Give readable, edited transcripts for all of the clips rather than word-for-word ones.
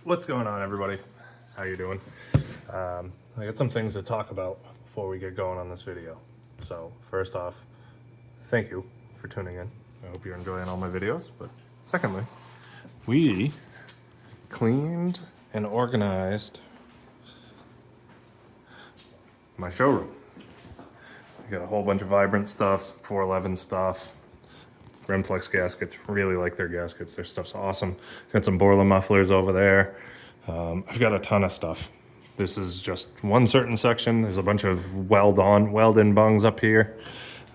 What's going on, everybody? How you doing? I got some things to talk about before we get going on this video. So first off, thank you for tuning in. I hope you're enjoying all my videos. But secondly, we cleaned and organized my showroom. I got a whole bunch of vibrant stuff, some 411 stuff. Remflex gaskets, really like their gaskets. Their stuff's awesome. Got some boiler mufflers over there. I've got a ton of stuff. This is just one certain section. There's a bunch of weld-in bungs up here.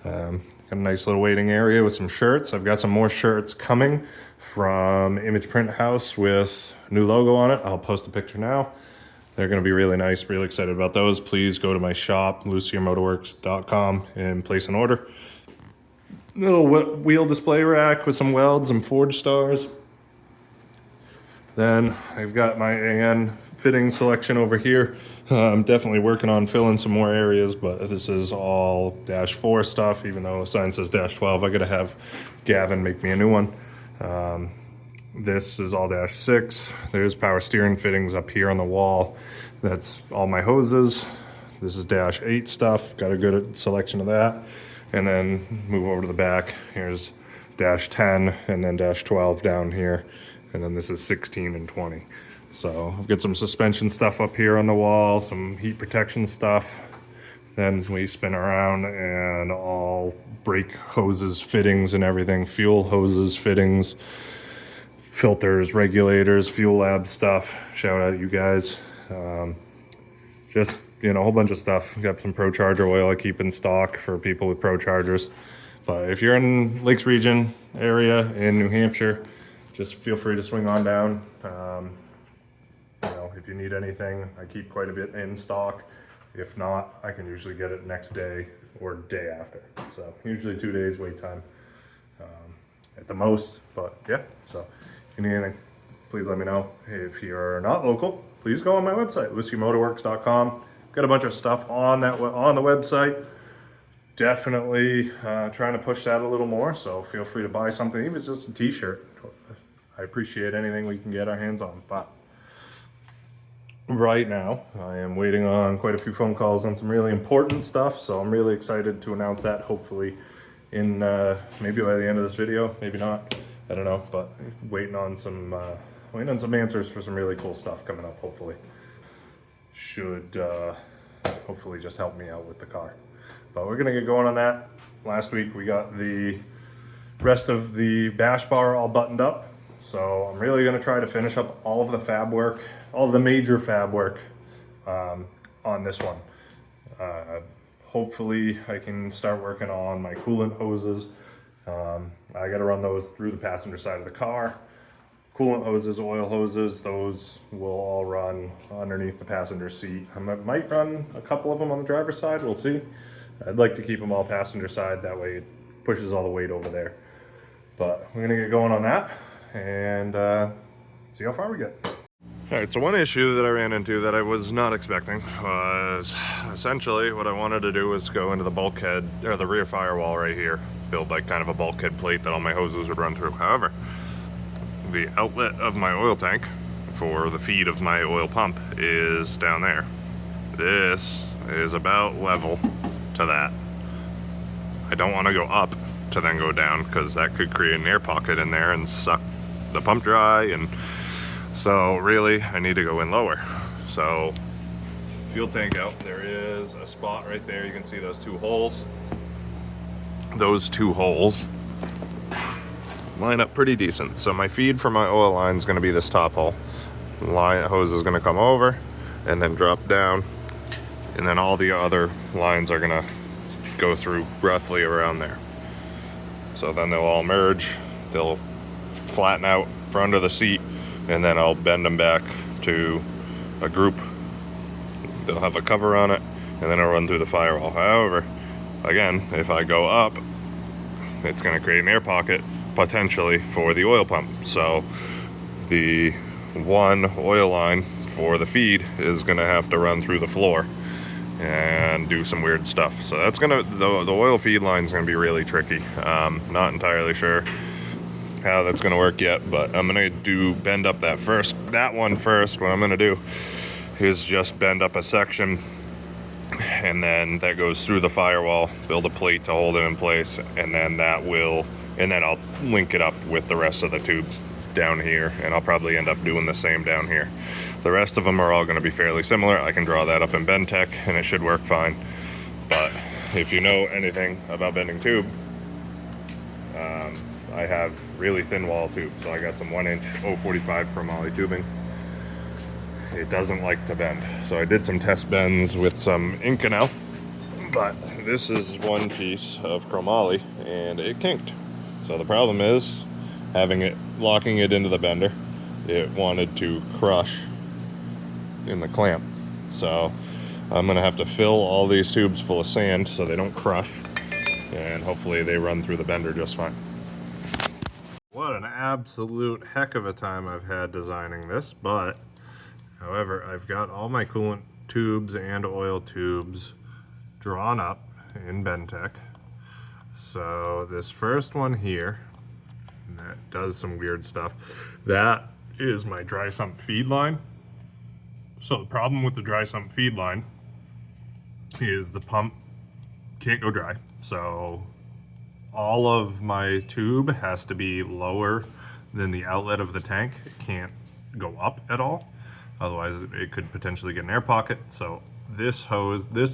Got a nice little waiting area with some shirts. I've got some more shirts coming from Image Print House with new logo on it. I'll post a picture now. They're going to be really nice. Really excited about those. Please go to my shop, luciermotorworks.com, and place an order. Little wheel display rack with some welds and forged stars. Then I've got my AN fitting selection over here. I'm definitely working on filling some more areas, but this is all -4 stuff. Even though the sign says -12, I gotta have Gavin make me a new one. This is all -6. There's power steering fittings up here on the wall. That's all my hoses. This is -8 stuff. Got a good selection of that. And then move over to the back. Here's -10 and then -12 down here. And then this is 16 and 20. So I've got some suspension stuff up here on the wall, some heat protection stuff. Then we spin around and all brake hoses, fittings and everything, fuel hoses, fittings, filters, regulators, fuel lab stuff. Shout out you guys. Just, you know, a whole bunch of stuff. Got some Pro Charger oil I keep in stock for people with Pro Chargers. But if you're in Lakes Region area in New Hampshire, just feel free to swing on down. You know, if you need anything, I keep quite a bit in stock. If not, I can usually get it next day or day after. So usually 2 days wait time at the most. But yeah, so if you need anything, please let me know. If you're not local, please go on my website, luciermotorworks.com. Got a bunch of stuff on the website. Definitely trying to push that a little more, so feel free to buy something, even if it's just a t-shirt. I appreciate anything we can get our hands on. But right now, I am waiting on quite a few phone calls on some really important stuff, so I'm really excited to announce that, hopefully in maybe by the end of this video, maybe not, I don't know, but waiting on some answers for some really cool stuff coming up, hopefully. Should hopefully just help me out with the car. But we're gonna get going on that. Last week we got the rest of the bash bar all buttoned up. So I'm really gonna try to finish up all of the fab work, all of the major fab work on this one. Hopefully I can start working on my coolant hoses. I gotta run those through the passenger side of the car. Coolant hoses, oil hoses, those will all run underneath the passenger seat. I might run a couple of them on the driver's side, we'll see. I'd like to keep them all passenger side, that way it pushes all the weight over there. But we're gonna get going on that and see how far we get. All right, so one issue that I ran into that I was not expecting was essentially what I wanted to do was go into the bulkhead, or the rear firewall right here, build like kind of a bulkhead plate that all my hoses would run through. However, the outlet of my oil tank for the feed of my oil pump is down there. This is about level to that. I don't want to go up to then go down because that could create an air pocket in there and suck the pump dry, and so really I need to go in lower. So fuel tank out, there is a spot right there. You can see those two holes. Those two holes line up pretty decent. So my feed for my oil line is going to be this top hole. Line hose is going to come over and then drop down, and then all the other lines are going to go through roughly around there. So then they'll all merge, they'll flatten out for under the seat, and then I'll bend them back to a group. They'll have a cover on it, and then I'll run through the firewall. However, again, if I go up, it's going to create an air pocket potentially for the oil pump. So the one oil line for the feed is going to have to run through the floor and do some weird stuff. So that's gonna, the oil feed line is gonna be really tricky. Not entirely sure how that's gonna work yet, but I'm gonna bend up that first that one first, what I'm gonna do is just bend up a section, and then that goes through the firewall, build a plate to hold it in place, and then I'll link it up with the rest of the tube down here, and I'll probably end up doing the same down here. The rest of them are all gonna be fairly similar. I can draw that up in BendTech and it should work fine. But if you know anything about bending tube, I have really thin wall tube, so I got some 1-inch 045 chromoly tubing. It doesn't like to bend, so I did some test bends with some Inconel, but this is one piece of chromoly and it kinked. So the problem is, locking it into the bender, it wanted to crush in the clamp. So I'm gonna have to fill all these tubes full of sand so they don't crush, and hopefully they run through the bender just fine. What an absolute heck of a time I've had designing this, but however, I've got all my coolant tubes and oil tubes drawn up in BendTech. So this first one here, that does some weird stuff. That is my dry sump feed line. So the problem with the dry sump feed line is the pump can't go dry. So all of my tube has to be lower than the outlet of the tank. It can't go up at all. Otherwise it could potentially get an air pocket. So this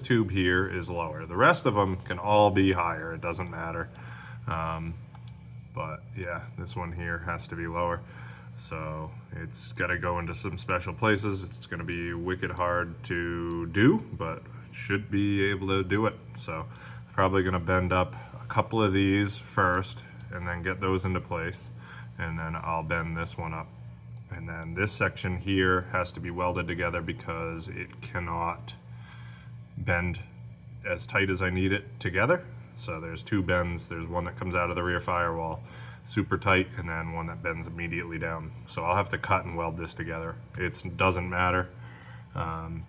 tube here is lower. The rest of them can all be higher. It doesn't matter. But yeah, this one here has to be lower. So it's got to go into some special places. It's going to be wicked hard to do, but should be able to do it. So probably going to bend up a couple of these first and then get those into place. And then I'll bend this one up. And then this section here has to be welded together because it cannot bend as tight as I need it together. So there's two bends. There's one that comes out of the rear firewall super tight, and then one that bends immediately down. So I'll have to cut and weld this together. It doesn't matter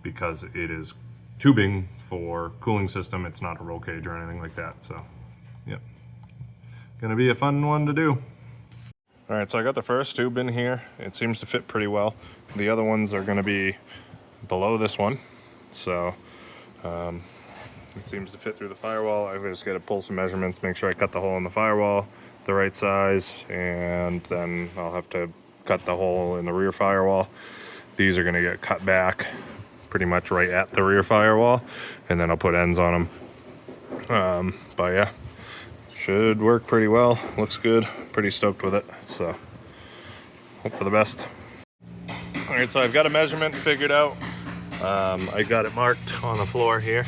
because it is tubing for cooling system. It's not a roll cage or anything like that. So yep, gonna be a fun one to do. All right, so I got the first tube in here. It seems to fit pretty well. The other ones are gonna be below this one. So it seems to fit through the firewall. I've just got to pull some measurements, make sure I cut the hole in the firewall the right size, and then I'll have to cut the hole in the rear firewall. These are going to get cut back pretty much right at the rear firewall, and then I'll put ends on them. But yeah, should work pretty well. Looks good. Pretty stoked with it. So hope for the best. All right, so I've got a measurement figured out. I got it marked on the floor here,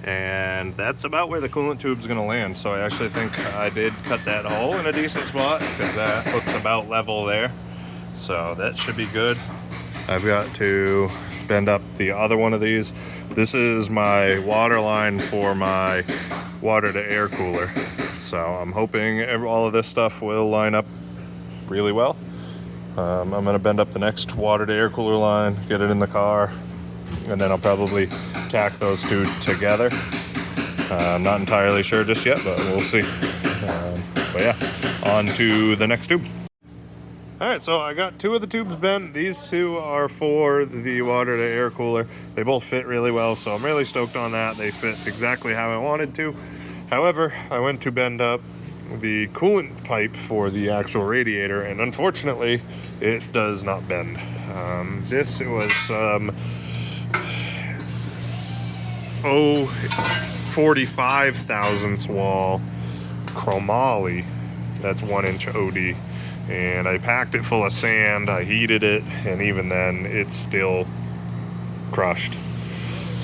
and that's about where the coolant tube is going to land. So I actually think I did cut that hole in a decent spot because that looks about level there. So that should be good. I've got to bend up the other one of these. This is my water line for my water to air cooler. So I'm hoping all of this stuff will line up really well. I'm going to bend up the next water to air cooler line, get it in the car, and then I'll probably tack those two together. I'm not entirely sure just yet, but we'll see. But yeah, on to the next tube. All right, so I got two of the tubes bent. These two are for the water to air cooler. They both fit really well, so I'm really stoked on that. They fit exactly how I wanted to. However, I went to bend up the coolant pipe for the actual radiator, and unfortunately, it does not bend. This was 45 thousandths wall chromoly. That's 1-inch OD. And I packed it full of sand, I heated it, and even then it's still crushed.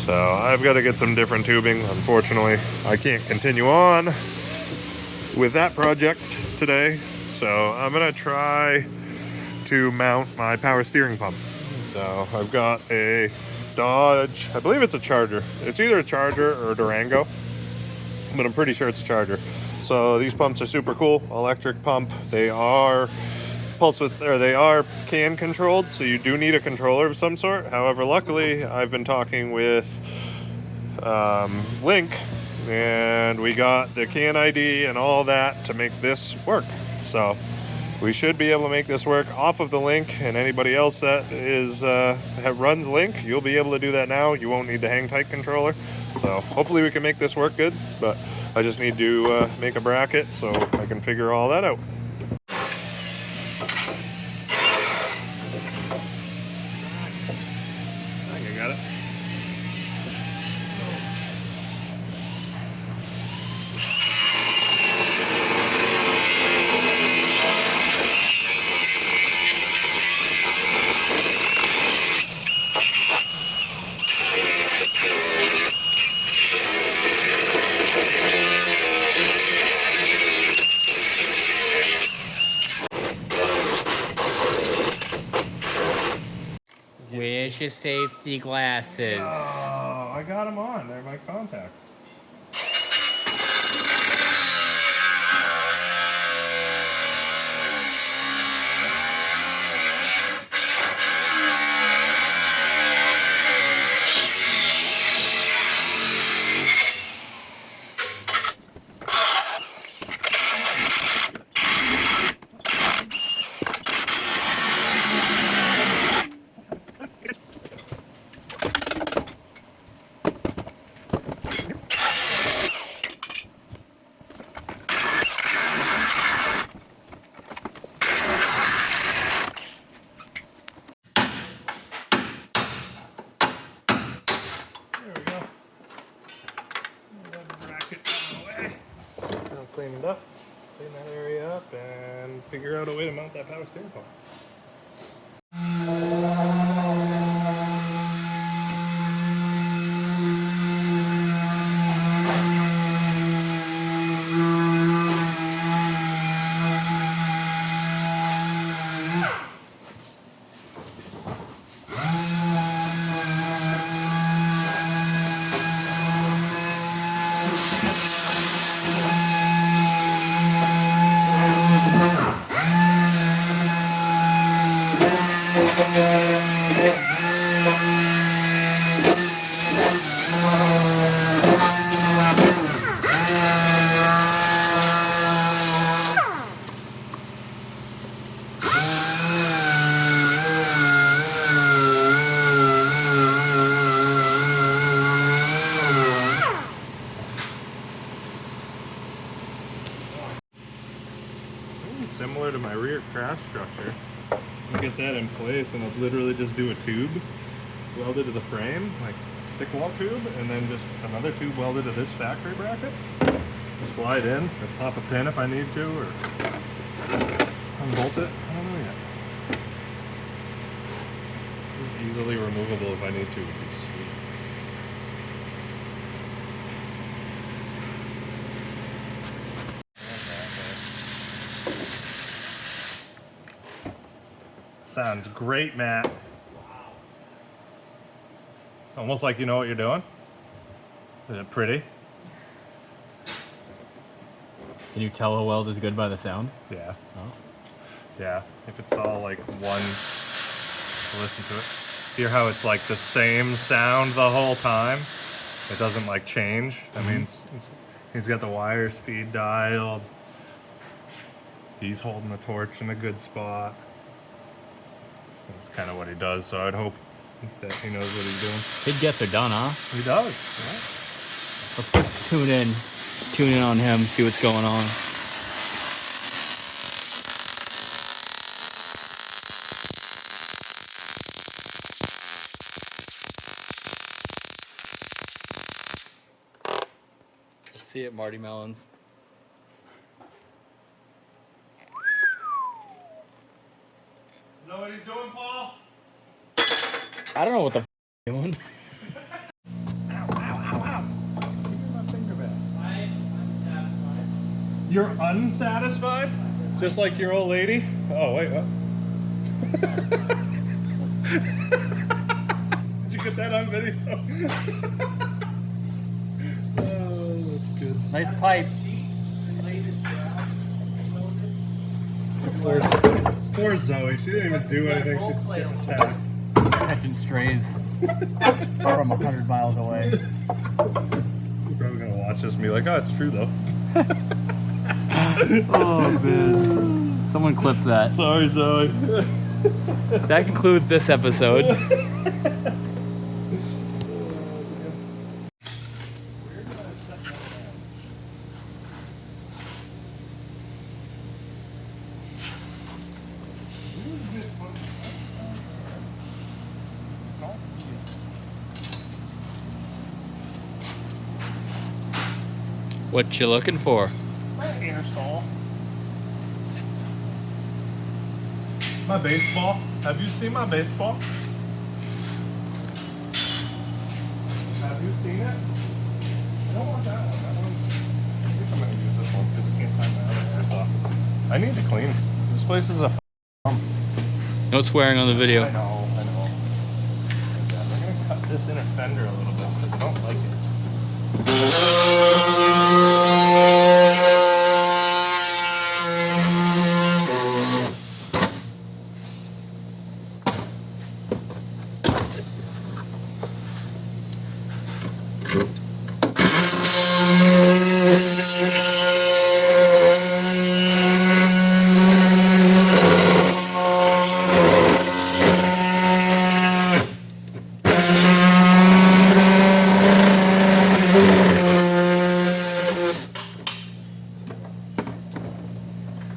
So I've got to get some different tubing. Unfortunately, I can't continue on with that project today. So I'm gonna try to mount my power steering pump. So I've got a Dodge, I believe it's a Charger. It's either a Charger or a Durango, but I'm pretty sure it's a Charger. So these pumps are super cool, electric pump. They are pulse width, or they are CAN controlled, so you do need a controller of some sort. However, luckily I've been talking with Link, and we got the CAN ID and all that to make this work. So we should be able to make this work off of the link, and anybody else that is that runs link, you'll be able to do that now. You won't need the hang tight controller. So hopefully we can make this work good, but I just need to make a bracket so I can figure all that out. I think I got it. Where's your safety glasses? Oh, I got them on. They're my contacts. Clean it up, clean that area up, and figure out a way to mount that power steering pump. Similar to my rear crash structure. I'll get that in place, and I'll literally just do a tube welded to the frame, like thick wall tube, and then just another tube welded to this factory bracket. Just slide in, or pop a pin if I need to, or unbolt it. I don't know yet. Easily removable if I need to would be sweet. Sounds great, Matt. Almost like you know what you're doing. Is it pretty? Can you tell a weld is good by the sound? Yeah. Oh. Yeah. If it's all like one, listen to it. Hear how it's like the same sound the whole time? It doesn't like change. That means he's got the wire speed dialed. He's holding the torch in a good spot. That's kind of what he does, so I'd hope that he knows what he's doing. He'd get her done, huh? He does, yeah. Let's tune in on him, see what's going on. Let's see it, Marty Mellons. Know what he's doing, Paul? I don't know what the f he's doing. Ow, ow, ow, ow. Give me my finger back. I'm unsatisfied. You're unsatisfied? Just like your old lady? Oh, wait, what? Did you get that on video? Oh, that's good. Nice pipe. Poor Zoe, she didn't even do anything, she's getting attacked. Catching strays from 100 miles away. You're probably gonna watch this and be like, oh, it's true though. Oh, man. Someone clip that. Sorry, Zoe. That concludes this episode. What you looking for? My aerosol. My baseball. Have you seen my baseball? Have you seen it? I don't want that one. That one's... I think I'm going to use this one because I can't find my other airsoft. I need to clean. This place is a No swearing on the video. I know. We're going to cut this inner fender a little bit because I don't like it.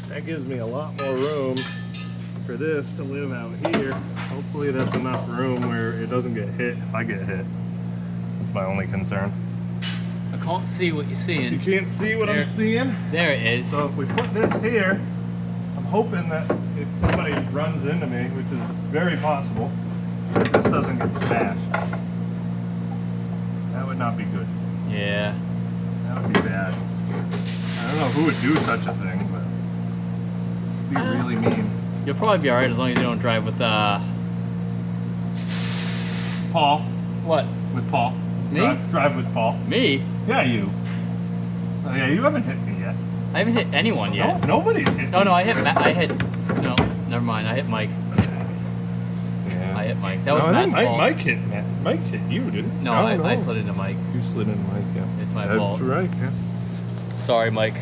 That gives me a lot more room for this to live out here. Hopefully that's enough room where it doesn't get hit if I get hit. That's my only concern. I can't see what you're seeing. You can't see what I'm seeing? There it is. So if we put this here, I'm hoping that if somebody runs into me, which is very possible, that this doesn't get smashed. That would not be good. Yeah. That would be bad. I don't know who would do such a thing, but it'd be really mean. You'll probably be alright as long as you don't drive with Paul. What? With Paul. Me? Drive with Paul. Me? Yeah, you. Oh, yeah, you haven't hit me yet. I haven't hit anyone yet. No, nobody's hit me. No, I hit no, never mind. I hit Mike. Yeah. I hit Mike. That was I think Matt's fault. Mike hit Matt. Mike hit you, didn't he? No, I slid into Mike. You slid into Mike, yeah. It's my That's fault. right, yeah. Sorry, Mike.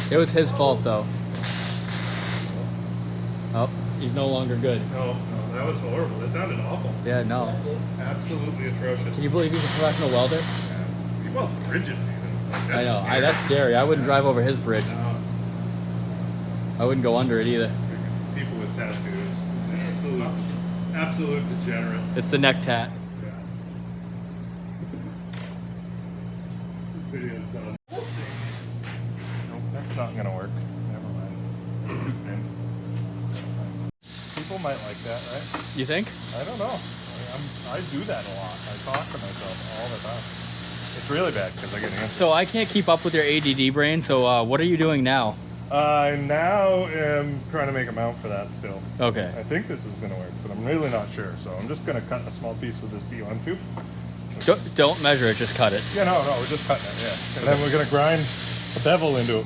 It was his fault, though. Oh, he's no longer good. No, that was horrible. That sounded awful. Yeah, no. Absolutely atrocious. Can you believe he's a professional welder? Yeah. He welds bridges even. Like, I know. scary. That's scary. I wouldn't drive over his bridge. No. I wouldn't go under it either. People with tattoos. Absolute degenerates. It's the neck tat. Yeah. This video's done. Nope, that's not gonna work. Never mind. Too thin. People might like that, right? You think? I don't know. I do that a lot. I talk to myself all the time. It's really bad because I get antsy. So I can't keep up with your ADD brain, so what are you doing now? I now am trying to make a mount for that still. Okay. I think this is going to work, but I'm really not sure. So I'm just going to cut a small piece of this DOM tube. Don't measure it, just cut it. Yeah, no, we're just cutting it, yeah. And then we're going to grind a bevel into it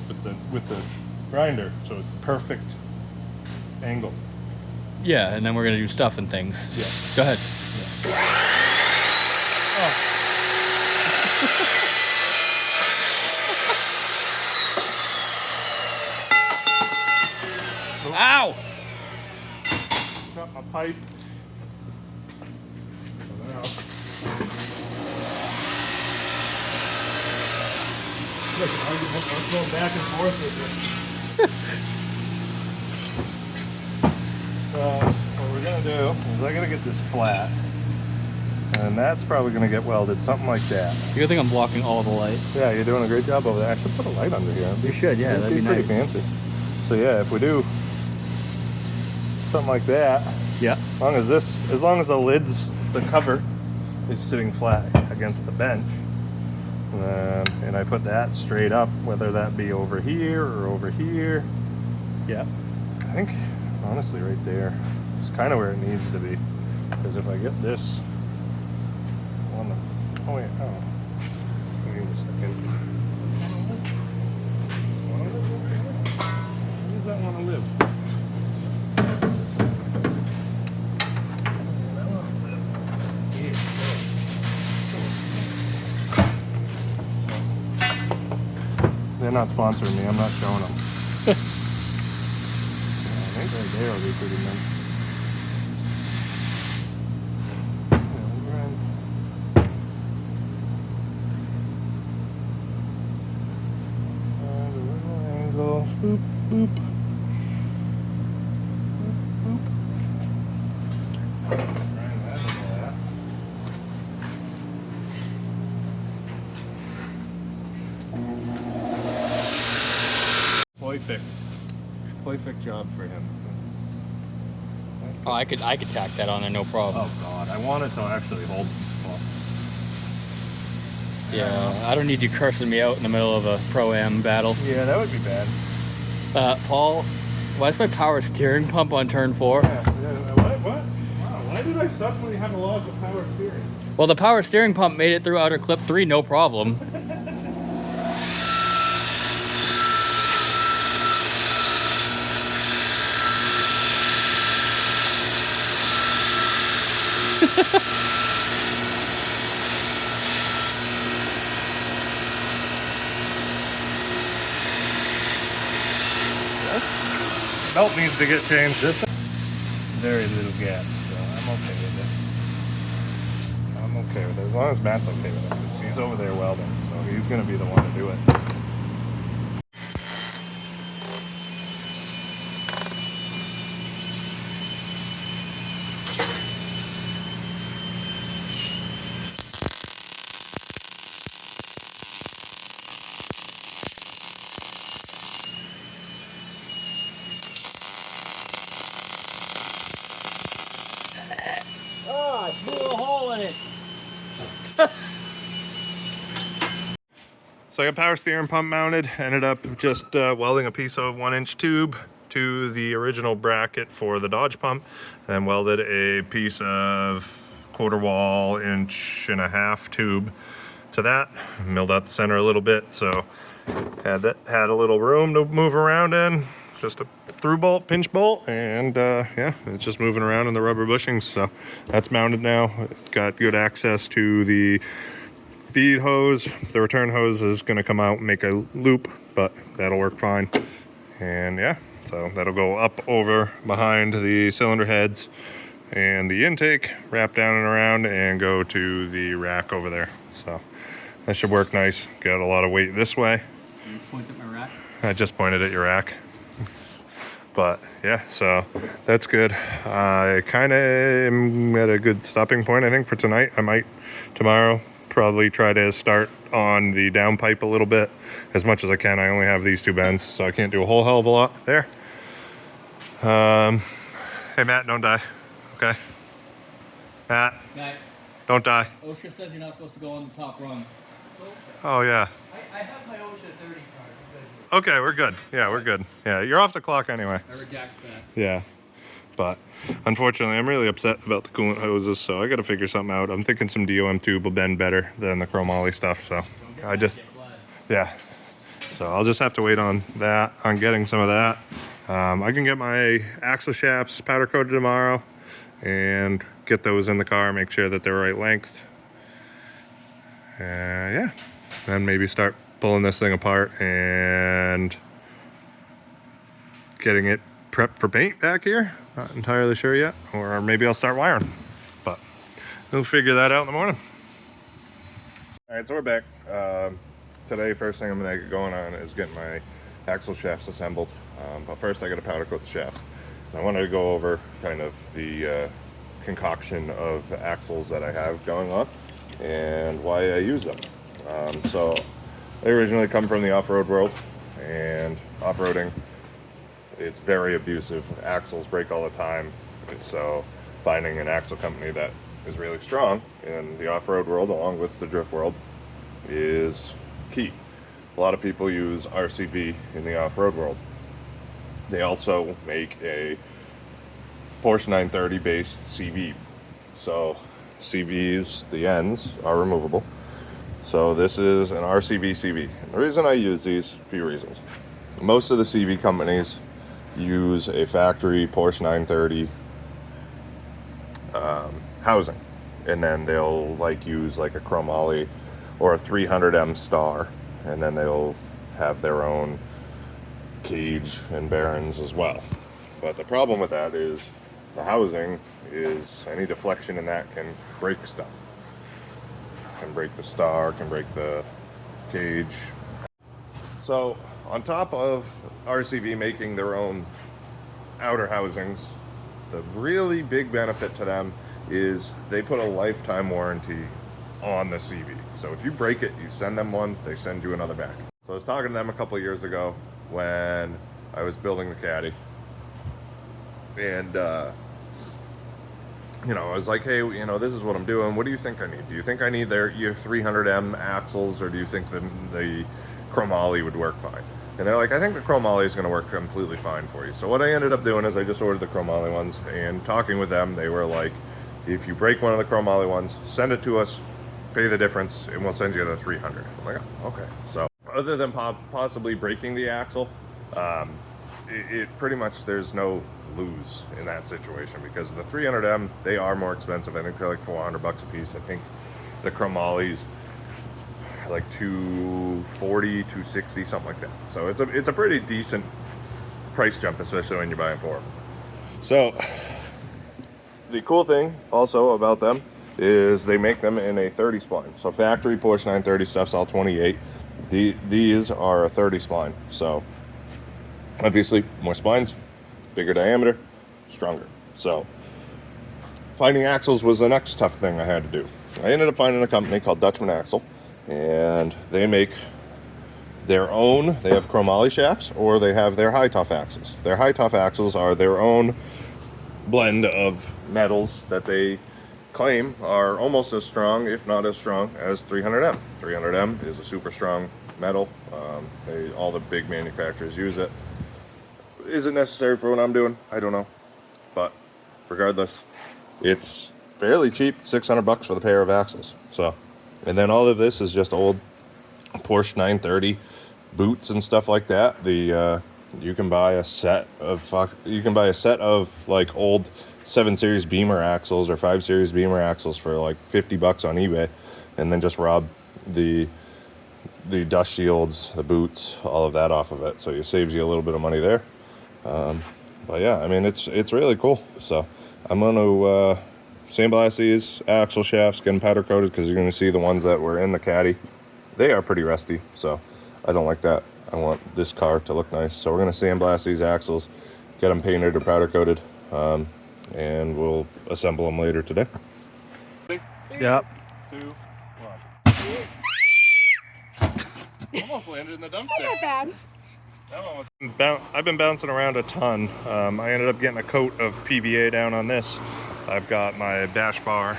with the grinder, so it's the perfect angle. Yeah, and then we're gonna do stuff and things. Yeah. Go ahead. Oh. Ow! Got my pipe. Look, I'm going back and forth with it. So what we're gonna do is I gotta get this flat, and that's probably gonna get welded, something like that. Good thing I'm blocking all the light. Yeah, you're doing a great job over there. I should put a light under here. You should, yeah, that'd be pretty nice. fancy. So yeah, if we do something like that, Yeah. as long as the lids, the cover is sitting flat against the bench, and I put that straight up, whether that be over here or over here. Yeah. I think honestly right there is kind of where it needs to be, because if I get this on the wait a second, where does that want to live? They're not sponsoring me. I'm not showing them. They ought to be pretty nice. Boop, boop. Boop, boop. Perfect. Perfect job for him. Oh, I could tack that on there, no problem. Oh god, I want it to actually hold. Well, yeah, I don't need you cursing me out in the middle of a Pro-Am battle. yeah, that would be bad. Paul, why is my power steering pump on turn 4? Yeah, what? Wow, why did I suddenly have a loss of power steering? Well, the power steering pump made it through outer clip 3, no problem. Belt needs to get changed. This very little gap, so I'm okay with it. I'm okay with it as long as Matt's okay with it. 'Cause he's over there welding, so he's gonna be the one to do it. Oh, I blew a hole in it. So I got power steering pump mounted. Ended up just welding a piece of 1-inch tube to the original bracket for the Dodge pump, and welded a piece of 1/4 wall 1.5-inch tube to that. Milled out the center a little bit, so had a little room to move around in. Just a through bolt, pinch bolt, and yeah, it's just moving around in the rubber bushings. So that's mounted now. It's got good access to the feed hose. The return hose is going to come out and make a loop, but that'll work fine. And yeah, so that'll go up over behind the cylinder heads and the intake, wrap down and around, and go to the rack over there. So that should work nice. Got a lot of weight this way. You point at my rack? I just pointed at your rack. But yeah, so that's good. I kind of am at a good stopping point, I think, for tonight. I might tomorrow probably try to start on the downpipe a little bit as much as I can. I only have these 2 bends, so I can't do a whole hell of a lot there. Hey Matt, don't die. Okay? Matt, Matt, don't die. OSHA says you're not supposed to go on the top rung. Oh yeah. I have my OSHA 30 card. Okay, we're good. Yeah, we're good. Yeah, you're off the clock anyway. I redact that. Yeah, but unfortunately, I'm really upset about the coolant hoses, so I got to figure something out. I'm thinking some DOM tube will bend better than the chromoly stuff, so I just, yeah. So I'll just have to wait on that, on getting some of that. I can get my axle shafts powder coated tomorrow and get those in the car, make sure that they're right length. Yeah, then maybe start pulling this thing apart and getting it prepped for paint back here. Not entirely sure yet, or maybe I'll start wiring, but we'll figure that out in the morning. All right, so we're back. Today, first thing I'm gonna get going on is getting my axle shafts assembled. But first I gotta powder coat the shafts. I wanted to go over kind of the concoction of axles that I have going on and why I use them. So they originally come from the off-road world, and off-roading, it's very abusive. Axles break all the time, so finding an axle company that is really strong in the off-road world along with the drift world is key. A lot of people use RCV in the off-road world. They also make a Porsche 930 based CV. So CVs, the ends are removable. So this is an RCV CV. And the reason I use these, a few reasons. Most of the CV companies use a factory Porsche 930 housing, and then they'll use like a chromoly or a 300M star, and then they'll have their own cage and bearings as well. But the problem with that is the housing is any deflection in that can break stuff. Can break the star, can break the cage. So on top of RCV making their own outer housings, the really big benefit to them is they put a lifetime warranty on the CV. So if you break it, you send them one, they send you another back. So I was talking to them a couple of years ago when I was building the Caddy, and you know, I was like, hey, you know, this is what I'm doing. What do you think I need? Do you think I need your 300M axles, or do you think the chromoly would work fine? And they're like, I think the chromoly is going to work completely fine for you. So what I ended up doing is I just ordered the chromoly ones, and talking with them, they were like, if you break one of the chromoly ones, send it to us, pay the difference, and we'll send you the 300. I'm like, oh, okay. So other than possibly breaking the axle, it pretty much, there's no lose in that situation, because the 300M, they are more expensive. I think they're like $400 a piece. I think the chromolys like 240, 260, something like that. So it's a pretty decent price jump, especially when you're buying 4 of them. So the cool thing also about them is they make them in a 30 spline. So factory Porsche 930 stuff's all 28. These are a 30 spline. So obviously more splines, bigger diameter, stronger. So finding axles was the next tough thing I had to do. I ended up finding a company called Dutchman Axle, and they make their own. They have chromoly shafts, or they have their high tough axles. Their high tough axles are their own blend of metals that they claim are almost as strong, if not as strong, as 300M. 300M is a super strong metal. All the big manufacturers use it. Is it necessary for what I'm doing? I don't know. But regardless, it's fairly cheap, $600 for the pair of axles. So, and then all of this is just old Porsche 930 boots and stuff like that. You can buy a set of like old 7 Series Beamer axles or 5 Series Beamer axles for like $50 on eBay, and then just rob the dust shields, the boots, all of that off of it. So it saves you a little bit of money there. But yeah, I mean, it's really cool. So I'm going to sandblast these axle shafts, get them powder coated, because you're going to see the ones that were in the Caddy, they are pretty rusty. So I don't like that. I want this car to look nice. So we're going to sandblast these axles, get them painted or powder coated, and we'll assemble them later today. Yep. 2, 1. Almost landed in the dumpster. I've been bouncing around a ton. I ended up getting a coat of PVA down on this. I've got my dash bar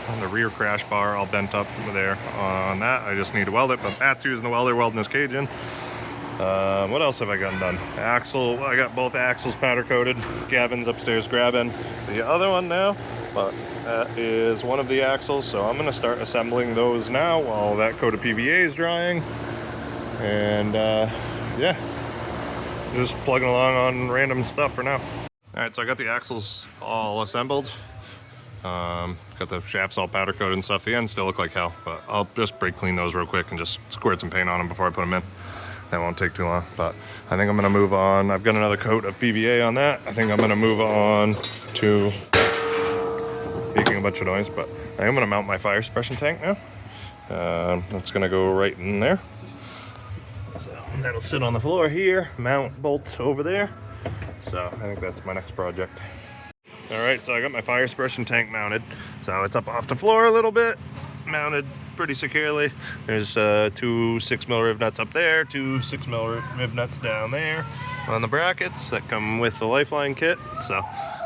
on the rear crash bar all bent up there on that. I just need to weld it, but Matt's using the welder, welding his cage in. What else have I gotten done? Axle, I got both axles powder coated. Gavin's upstairs grabbing the other one now, but that is one of the axles, so I'm gonna start assembling those now while that coat of PVA is drying. And yeah, just plugging along on random stuff for now. All right, so I got the axles all assembled. Got the shafts all powder coated and stuff. The ends still look like hell, but I'll just brake clean those real quick and just squirt some paint on them before I put them in. That won't take too long, but I think I'm gonna move on. I've got another coat of PVA on that. I think I'm gonna move on to making a bunch of noise, but I think I'm gonna mount my fire suppression tank now. That's gonna go right in there. So that'll sit on the floor here, mount bolts over there. So I think that's my next project. All right, so I got my fire suppression tank mounted. So it's up off the floor a little bit, mounted pretty securely. There's 2 6mm riv nuts up there, 2 6mm riv nuts down there on the brackets that come with the Lifeline kit. So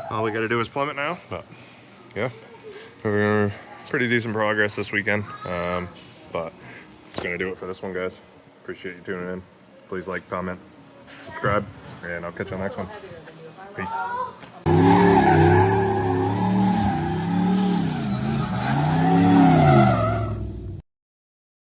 all we gotta do is plumb it now. But yeah, we're pretty decent progress this weekend. But it's gonna do it for this one, guys. Appreciate you tuning in. Please like, comment, subscribe, and I'll catch you on the next one. Peace.